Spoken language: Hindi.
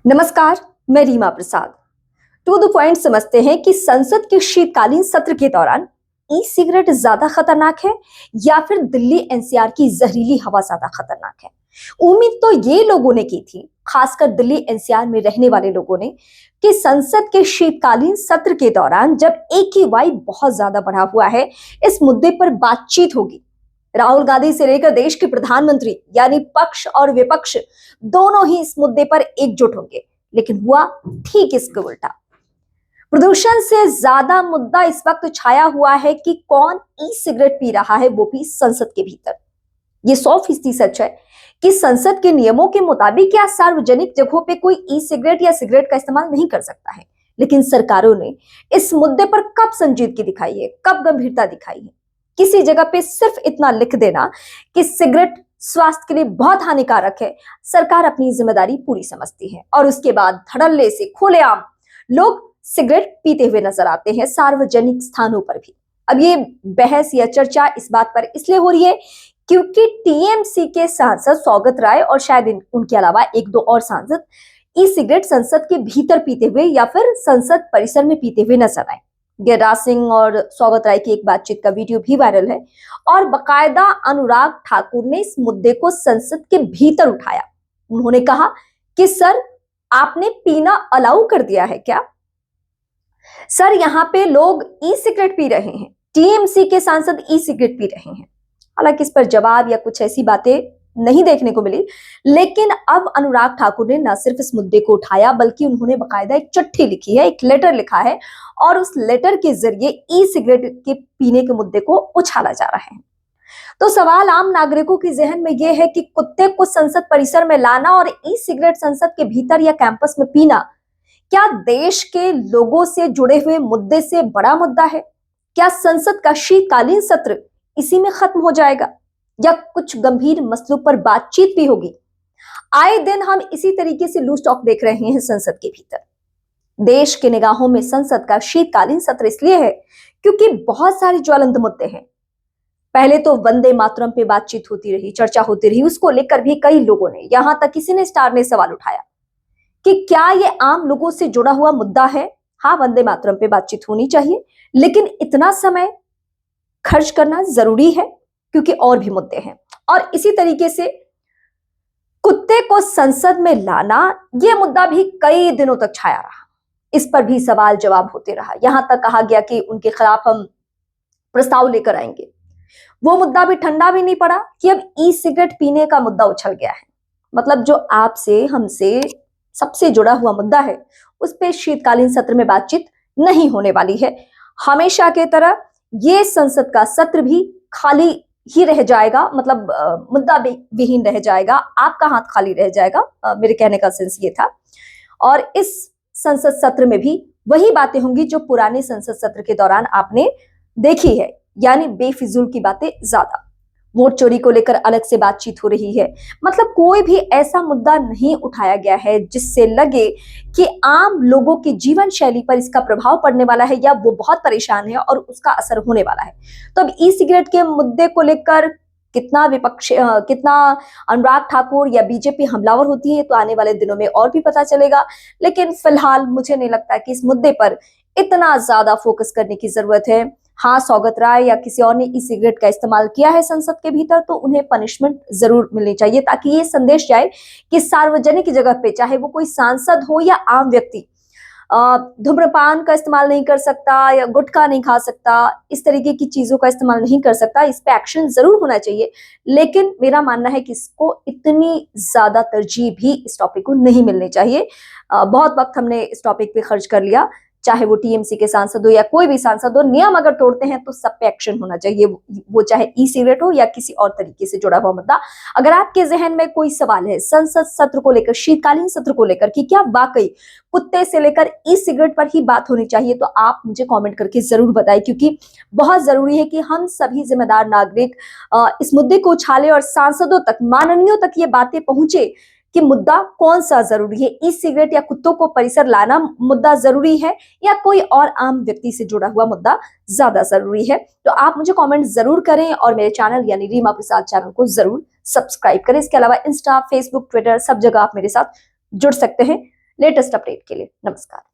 नमस्कार, मैं रीमा प्रसाद। टू द पॉइंट समझते हैं कि संसद के शीतकालीन सत्र के दौरान ई सिगरेट ज्यादा खतरनाक है या फिर दिल्ली एनसीआर की जहरीली हवा ज्यादा खतरनाक है। उम्मीद तो ये लोगों ने की थी, खासकर दिल्ली एनसीआर में रहने वाले लोगों ने, कि संसद के शीतकालीन सत्र के दौरान जब AQI बहुत ज्यादा बढ़ा हुआ है, इस मुद्दे पर बातचीत होगी। राहुल गांधी से लेकर देश के प्रधानमंत्री यानी पक्ष और विपक्ष दोनों ही इस मुद्दे पर एकजुट होंगे। लेकिन हुआ ठीक इसके उल्टा। प्रदूषण से ज्यादा मुद्दा इस वक्त छाया हुआ है कि कौन ई सिगरेट पी रहा है, वो भी संसद के भीतर। ये 100% सच है कि संसद के नियमों के मुताबिक क्या सार्वजनिक जगहों पे कोई ई सिगरेट या सिगरेट का इस्तेमाल नहीं कर सकता है। लेकिन सरकारों ने इस मुद्दे पर कब संजीदगी दिखाई है, कब गंभीरता दिखाई है। किसी जगह पे सिर्फ इतना लिख देना कि सिगरेट स्वास्थ्य के लिए बहुत हानिकारक है, सरकार अपनी जिम्मेदारी पूरी समझती है और उसके बाद धड़ल्ले से खुलेआम लोग सिगरेट पीते हुए नजर आते हैं, सार्वजनिक स्थानों पर भी। अब ये बहस या चर्चा इस बात पर इसलिए हो रही है क्योंकि टीएमसी के सांसद सौगत राय और शायद उनके अलावा एक दो और सांसद ई सिगरेट संसद के भीतर पीते हुए या फिर संसद परिसर में पीते हुए नजर आए। गिरिराज सिंह और सौगत राय की एक बातचीत का वीडियो भी वायरल है और बकायदा अनुराग ठाकुर ने इस मुद्दे को संसद के भीतर उठाया। उन्होंने कहा कि सर, आपने पीना अलाउ कर दिया है क्या? सर, यहाँ पे लोग ई सिगरेट पी रहे हैं, टीएमसी के सांसद ई सिगरेट पी रहे हैं। हालांकि इस पर जवाब या कुछ ऐसी बातें नहीं देखने को मिली, लेकिन अब अनुराग ठाकुर ने न सिर्फ इस मुद्दे को उठाया बल्कि उन्होंने बकायदा एक चिट्ठी लिखी है, एक लेटर लिखा है और उस लेटर के जरिए ई सिगरेट के पीने के मुद्दे को उछाला जा रहा है। तो सवाल आम नागरिकों के जहन में यह है कि कुत्ते को संसद परिसर में लाना और ई सिगरेट संसद के भीतर या कैंपस में पीना क्या देश के लोगों से जुड़े हुए मुद्दे से बड़ा मुद्दा है? क्या संसद का शीतकालीन सत्र इसी में खत्म हो जाएगा या कुछ गंभीर मसलों पर बातचीत भी होगी? आए दिन हम इसी तरीके से लूज टॉक देख रहे हैं संसद के भीतर। देश के निगाहों में संसद का शीतकालीन सत्र इसलिए है क्योंकि बहुत सारे ज्वलंत मुद्दे हैं। पहले तो वंदे मातरम पे बातचीत होती रही, चर्चा होती रही, उसको लेकर भी कई लोगों ने, यहां तक किसी ने स्टार ने सवाल उठाया कि क्या ये आम लोगों से जुड़ा हुआ मुद्दा है? हाँ, वंदे मातरम पे बातचीत होनी चाहिए, लेकिन इतना समय खर्च करना जरूरी है क्योंकि और भी मुद्दे हैं। और इसी तरीके से कुत्ते को संसद में लाना, यह मुद्दा भी कई दिनों तक छाया रहा। इस पर भी सवाल जवाब होते रहा, यहां तक कहा गया कि उनके खिलाफ हम प्रस्ताव लेकर आएंगे। वो मुद्दा भी ठंडा भी नहीं पड़ा कि अब ई सिगरेट पीने का मुद्दा उछल गया है। मतलब जो आपसे हमसे सबसे जुड़ा हुआ मुद्दा है, उस पर शीतकालीन सत्र में बातचीत नहीं होने वाली है। हमेशा के तरह ये संसद का सत्र भी खाली ही रह जाएगा, मतलब मुद्दा विहीन रह जाएगा, आपका हाथ खाली रह जाएगा। मेरे कहने का सेंस ये था। और इस संसद सत्र में भी वही बातें होंगी जो पुराने संसद सत्र के दौरान आपने देखी है, यानी बेफिजूल की बातें ज्यादा। वोट चोरी को लेकर अलग से बातचीत हो रही है। मतलब कोई भी ऐसा मुद्दा नहीं उठाया गया है जिससे लगे कि आम लोगों की जीवन शैली पर इसका प्रभाव पड़ने वाला है या वो बहुत परेशान है और उसका असर होने वाला है। तो अब ई सिगरेट के मुद्दे को लेकर कितना कितना अनुराग ठाकुर या बीजेपी हमलावर होती है, तो आने वाले दिनों में और भी पता चलेगा। लेकिन फिलहाल मुझे नहीं लगता कि इस मुद्दे पर इतना ज्यादा फोकस करने की जरूरत है। हाँ, सौगत राय या किसी और ने ई सिगरेट का इस्तेमाल किया है संसद के भीतर, तो उन्हें पनिशमेंट जरूर मिलनी चाहिए ताकि ये संदेश जाए कि सार्वजनिक जगह पे, चाहे वो कोई सांसद हो या आम व्यक्ति, धूम्रपान का इस्तेमाल नहीं कर सकता या गुटखा नहीं खा सकता, इस तरीके की चीजों का इस्तेमाल नहीं कर सकता। इस पे एक्शन जरूर होना चाहिए, लेकिन मेरा मानना है कि इसको इतनी ज्यादा तरजीह भी इस टॉपिक को नहीं मिलनी चाहिए। बहुत वक्त हमने इस टॉपिक पे खर्च कर लिया, चाहे वो टीएमसी के सांसद हो या कोई भी सांसद हो। नियम अगर तोड़ते हैं तो सब पे एक्शन होना चाहिए, वो चाहे ई सिगरेट हो या किसी और तरीके से जुड़ा हुआ मुद्दा। अगर आपके जहन में कोई सवाल है संसद सत्र को लेकर, शीतकालीन सत्र को लेकर, कि क्या वाकई कुत्ते से लेकर ई सिगरेट पर ही बात होनी चाहिए, तो आप मुझे कमेंट करके जरूर बताएं, क्योंकि बहुत जरूरी है कि हम सभी जिम्मेदार नागरिक इस मुद्दे को उछाले और सांसदों तक, माननीयों तक ये बातें पहुंचे कि मुद्दा कौन सा जरूरी है, ई सिगरेट या कुत्तों को परिसर लाना मुद्दा जरूरी है या कोई और आम व्यक्ति से जुड़ा हुआ मुद्दा ज्यादा जरूरी है। तो आप मुझे कमेंट जरूर करें और मेरे चैनल यानी रीमा प्रसाद चैनल को जरूर सब्सक्राइब करें। इसके अलावा इंस्टा, फेसबुक, ट्विटर, सब जगह आप मेरे साथ जुड़ सकते हैं। लेटेस्ट अपडेट के लिए नमस्कार।